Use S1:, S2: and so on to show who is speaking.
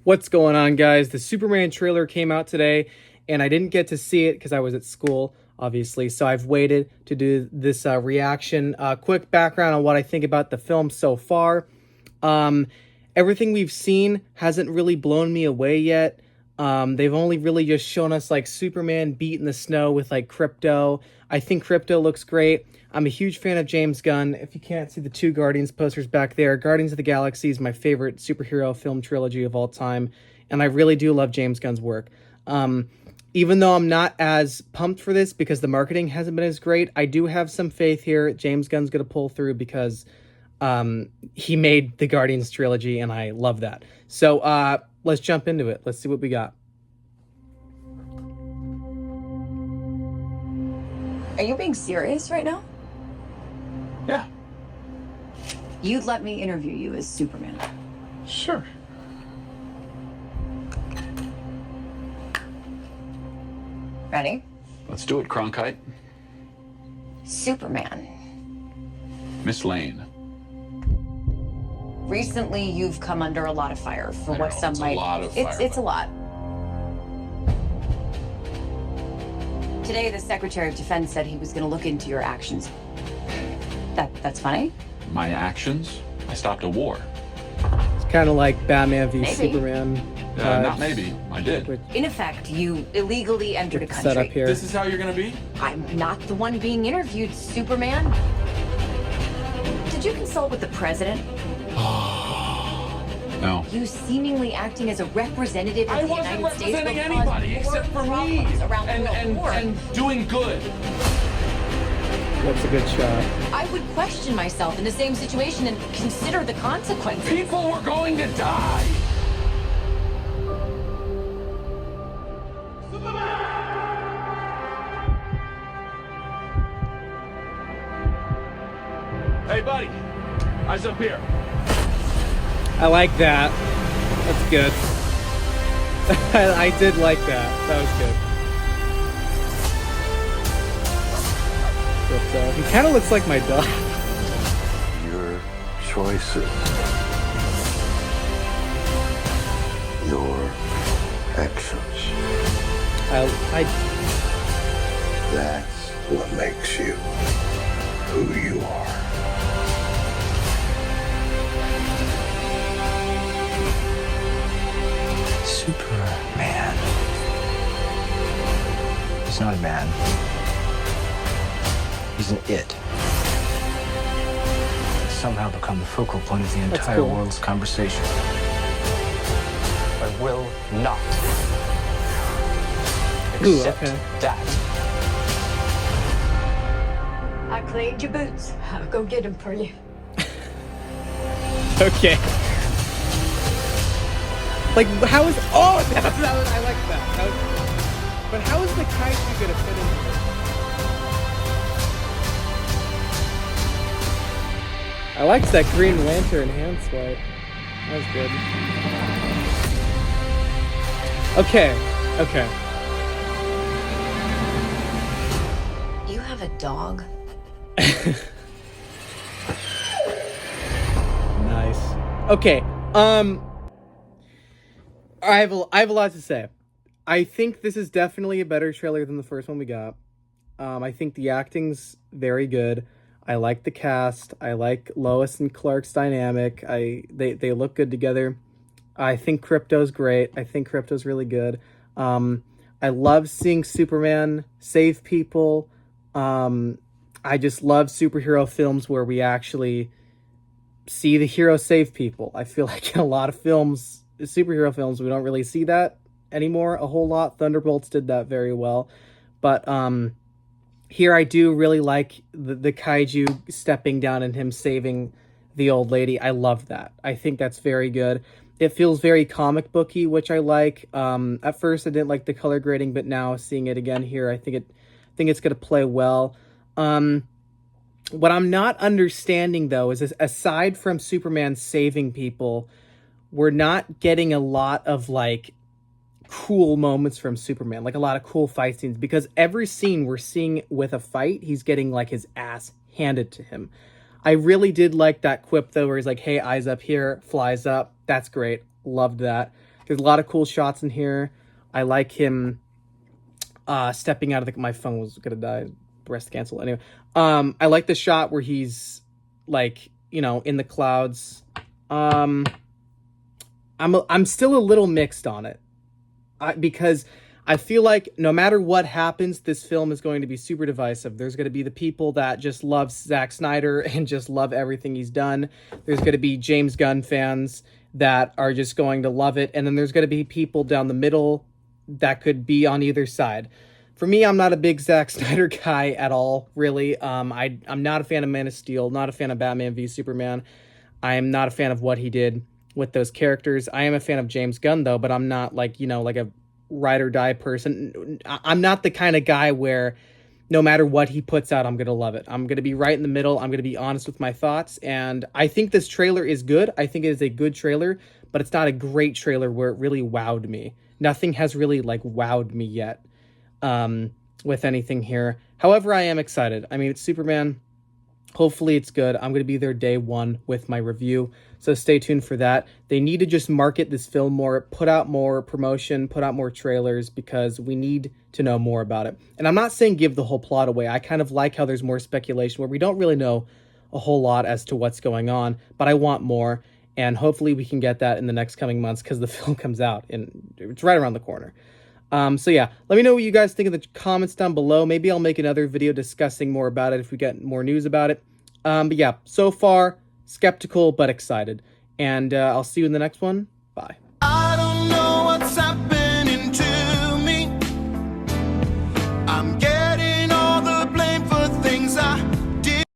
S1: What's going on, guys? The Superman trailer came out today, and I didn't get to see it because I was at school, obviously. So I've waited to do this reaction. Quick background on what I think about the film so far. Um, Everything we've seen hasn't really blown me away yet. They've only really just shown us like Superman beat in the snow with like Krypto. I think Krypto looks great. I'm a huge fan of James Gunn. If you can't see the two Guardians posters back there, Guardians of the Galaxy is my favorite superhero film trilogy of all time, and I really do love James Gunn's work. Um, Even though I'm not as pumped for this because the marketing hasn't been as great, I do have some faith here. James Gunn's going to pull through because he made the Guardians trilogy, and I love that. So let's jump into it. Let's see what we got.
S2: Are you being serious right now?
S3: Yeah,
S2: You'd let me interview you as Superman.
S3: sure.
S2: Ready?
S3: Let's do it, Cronkite.
S2: Superman.
S3: Miss Lane.
S2: Recently, you've come under a lot of fire for
S3: I
S2: what
S3: know,
S2: some
S3: it's a
S2: might.
S3: lot of fire,
S2: It's a
S3: but-
S2: lot. Today, the Secretary of Defense said he was going to look into your actions. That's funny.
S3: My actions? I stopped a war.
S1: It's kind of like Batman v
S2: Maybe.
S1: Superman.
S3: Not maybe. I did.
S1: Which
S2: In effect, you illegally entered a
S1: set up
S2: country.
S1: here.
S3: This is how you're gonna be?
S2: I'm not the one being interviewed, Superman. Did you consult with the president?
S3: No.
S2: You seemingly acting as a representative of
S3: I
S2: the
S3: wasn't
S2: United States will
S3: representing
S2: cause
S3: anybody
S2: more
S3: except for me.
S2: problems around the world.
S3: And doing good.
S1: That's a good shot.
S2: I would question myself in the same situation and consider the consequences.
S3: People were going to die. Hey, buddy. Eyes up here.
S1: I like that. That's good. I did like that. That was good. But, he kind of looks like my dog.
S4: Your choices. Your actions.
S1: I
S4: That's what makes you who you are.
S5: Superman. He's not a man. He's an it. He's somehow become the focal point of the entire
S1: cool.
S5: world's conversation. I will not
S1: Ooh,
S5: accept
S1: okay.
S5: that.
S6: I cleaned your boots. I'll go get them for you.
S1: okay. Like, how is that was, I like that. But how is the kaiju gonna fit into this? I liked that Green Lantern hand swipe. That was good. Okay.
S2: You have a dog?
S1: Nice. Okay. I have a lot to say. I think this is definitely a better trailer than the first one we got. I think the acting's very good. I like the cast. I like Lois and Clark's dynamic. They look good together. I think Krypto's great. I think Krypto's really good. I love seeing Superman save people. I just love superhero films where we actually see the hero save people. I feel like in a lot of films, superhero films, we don't really see that anymore a whole lot. Thunderbolts did that very well. But here I do really like the kaiju stepping down and him saving the old lady. I love that. I think that's very good. It feels very comic booky, which I like. At first I didn't like the color grading, but now seeing it again here, I think it's going to play well. What I'm not understanding, though, is aside from Superman saving people, we're not getting a lot of, like, cool moments from Superman, like a lot of cool fight scenes, because every scene we're seeing with a fight, he's getting, like, his ass handed to him. I really did like that quip, though, where he's like, hey, eyes up here, flies up. That's great. Loved that. There's a lot of cool shots in here. I like him stepping out of my phone was gonna die, breast cancel. Anyway, I like the shot where he's like, you know, in the clouds. I'm still a little mixed on it, because I feel like no matter what happens, this film is going to be super divisive. There's going to be the people that just love Zack Snyder and just love everything he's done. There's going to be James Gunn fans that are just going to love it. And then there's going to be people down the middle that could be on either side. For me, I'm not a big Zack Snyder guy at all, really. I'm not a fan of Man of Steel, not a fan of Batman v Superman. I am not a fan of what he did with those characters. I am a fan of James Gunn, though, but I'm not like, you know, like a ride or die person. I'm not the kind of guy where no matter what he puts out, I'm going to love it. I'm going to be right in the middle. I'm going to be honest with my thoughts. And I think this trailer is good. I think it is a good trailer, but it's not a great trailer where it really wowed me. Nothing has really like wowed me yet with anything here. However, I am excited. I mean, it's Superman. Hopefully it's good. I'm going to be there day one with my review. So stay tuned for that. They need to just market this film more, put out more promotion, put out more trailers, because we need to know more about it. And I'm not saying give the whole plot away. I kind of like how there's more speculation where we don't really know a whole lot as to what's going on, but I want more. And hopefully we can get that in the next coming months, because the film comes out and it's right around the corner. So yeah, let me know what you guys think in the comments down below. Maybe I'll make another video discussing more about it if we get more news about it. But yeah, so far, skeptical but excited. And I'll see you in the next one. Bye.